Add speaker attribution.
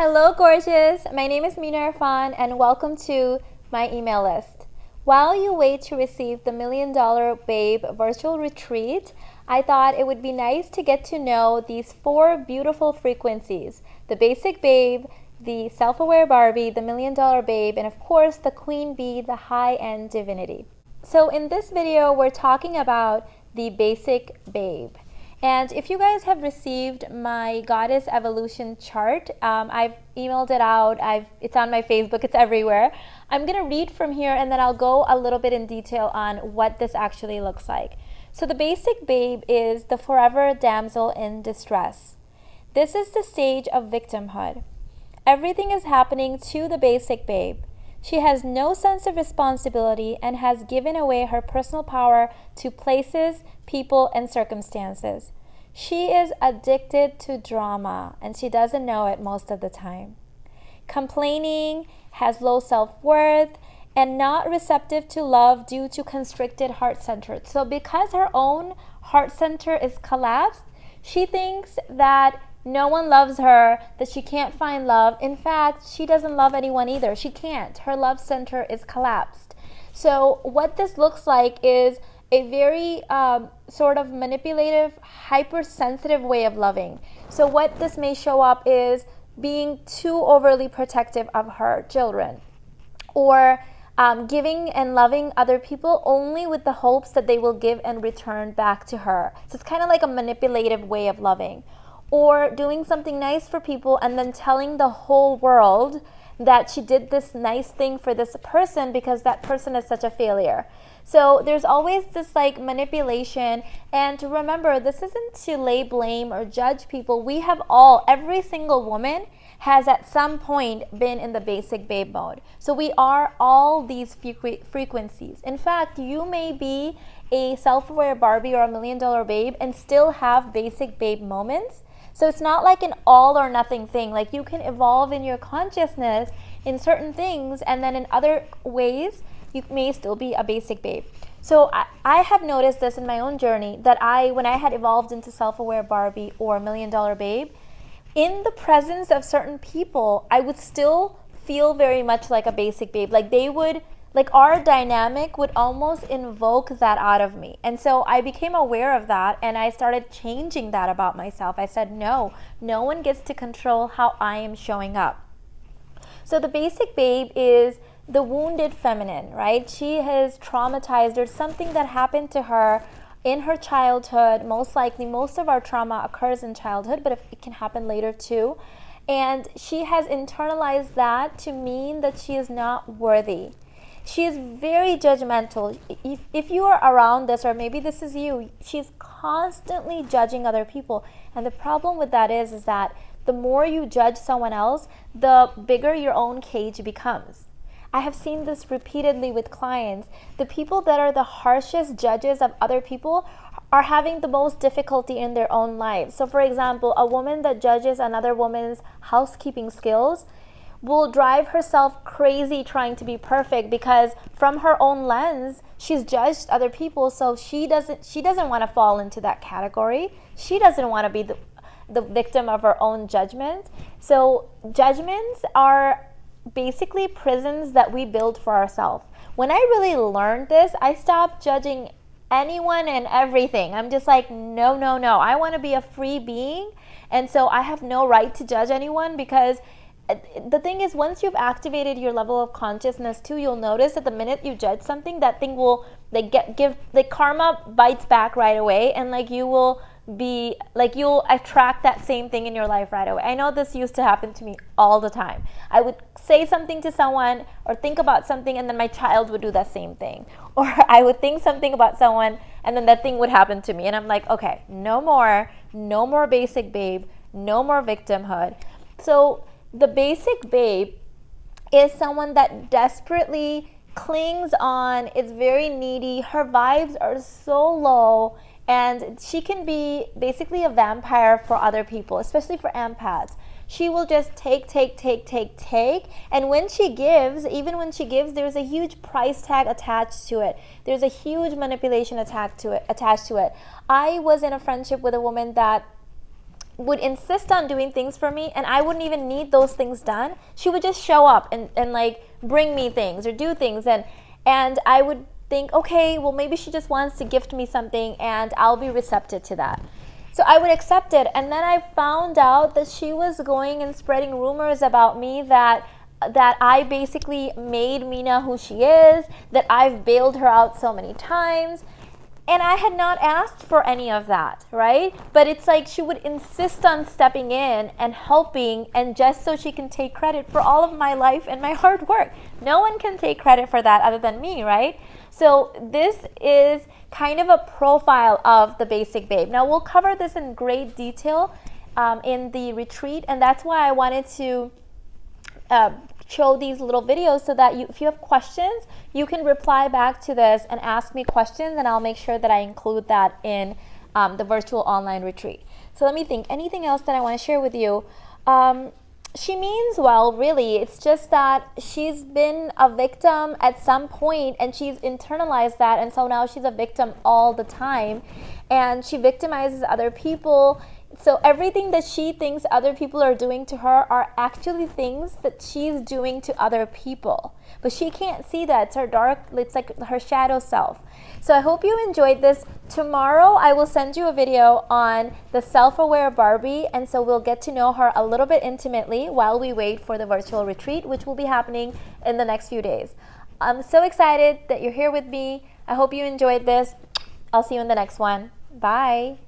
Speaker 1: Hello, gorgeous. My name is Mina Irfan, and welcome to my email list. While you wait to receive the $1 Million Babe virtual retreat, I thought it would be nice to get to know these 4 beautiful frequencies: the basic babe, the self-aware Barbie, the $1 Million Babe, and of course the queen bee, the high-end divinity. So in this video, we're talking about the basic babe. And if you guys have received my goddess evolution chart, I've emailed it out, it's on my Facebook, it's everywhere. I'm gonna read from here and then I'll go a little bit in detail on what this actually looks like. So the basic babe is the forever damsel in distress. This is the stage of victimhood. Everything is happening to the basic babe. She has no sense of responsibility and has given away her personal power to places, people, and circumstances. She is addicted to drama, and she doesn't know it most of the time. Complaining, has low self-worth, and not receptive to love due to constricted heart center. So because her own heart center is collapsed, she thinks that no one loves her, that she can't find love. In fact, she doesn't love anyone either. She can't. Her love center is collapsed. So what this looks like is a very sort of manipulative, hypersensitive way of loving. So what this may show up is being too overly protective of her children, or giving and loving other people only with the hopes that they will give and return back to her. So it's kind of like a manipulative way of loving. Or doing something nice for people and then telling the whole world that she did this nice thing for this person because that person is such a failure. So there's always this like manipulation. And to remember, this isn't to lay blame or judge people. We have every single woman has at some point been in the basic babe mode. So we are all these frequencies. In fact, you may be a self-aware Barbie or a $1 Million Babe and still have basic babe moments. So it's not like an all or nothing thing. Like you can evolve in your consciousness in certain things, and then in other ways, you may still be a basic babe. So I have noticed this in my own journey that when I had evolved into self-aware Barbie or $1 Million Babe, in the presence of certain people, I would still feel very much like a basic babe. Like our dynamic would almost invoke that out of me. And so I became aware of that and I started changing that about myself. I said, no one gets to control how I am showing up. So the basic babe is the wounded feminine, right? She has traumatized. There's something that happened to her in her childhood. Most likely, most of our trauma occurs in childhood, but it can happen later too. And she has internalized that to mean that she is not worthy. She is very judgmental. If you are around this, or maybe this is you, she's constantly judging other people. And the problem with that is that the more you judge someone else, the bigger your own cage becomes. I have seen this repeatedly with clients. The people that are the harshest judges of other people are having the most difficulty in their own lives. So for example, a woman that judges another woman's housekeeping skills will drive herself crazy trying to be perfect, because from her own lens, she's judged other people, so she doesn't want to fall into that category. She doesn't want to be the victim of her own judgment. So judgments are basically prisons that we build for ourselves. When I really learned this, I stopped judging anyone and everything. I'm just like, no. I want to be a free being, and so I have no right to judge anyone, because the thing is, once you've activated your level of consciousness too, you'll notice that the minute you judge something, that thing will karma bites back right away, and you'll attract that same thing in your life right away. I know this used to happen to me all the time. I would say something to someone or think about something, and then my child would do that same thing. Or I would think something about someone, and then that thing would happen to me. And I'm like, okay, no more basic babe, no more victimhood. So the basic babe is someone that desperately clings on, is very needy, her vibes are so low, and she can be basically a vampire for other people, especially for empaths. She will just take, and when she gives, there's a huge price tag attached to it. There's a huge manipulation attached to it. I was in a friendship with a woman that would insist on doing things for me, and I wouldn't even need those things done. She would just show up and like bring me things or do things, and I would think, okay, well, maybe she just wants to gift me something and I'll be receptive to that. So I would accept it. And then I found out that she was going and spreading rumors about me that I basically made Mina who she is, that I've bailed her out so many times. And I had not asked for any of that, right? But it's like she would insist on stepping in and helping, and just so she can take credit for all of my life and my hard work. No one can take credit for that other than me, right? So this is kind of a profile of the basic babe. Now we'll cover this in great detail in the retreat, and that's why I wanted to show these little videos so that if you have questions, you can reply back to this and ask me questions, and I'll make sure that I include that in the virtual online retreat. So let me think, anything else that I want to share with you? She means well, really. It's just that she's been a victim at some point and she's internalized that, and so now she's a victim all the time, and she victimizes other people. So everything that she thinks other people are doing to her are actually things that she's doing to other people. But she can't see that. It's her dark, it's like her shadow self. So I hope you enjoyed this. Tomorrow I will send you a video on the Self-Aware Barbie, and so we'll get to know her a little bit intimately while we wait for the virtual retreat, which will be happening in the next few days. I'm so excited that you're here with me. I hope you enjoyed this. I'll see you in the next one. Bye.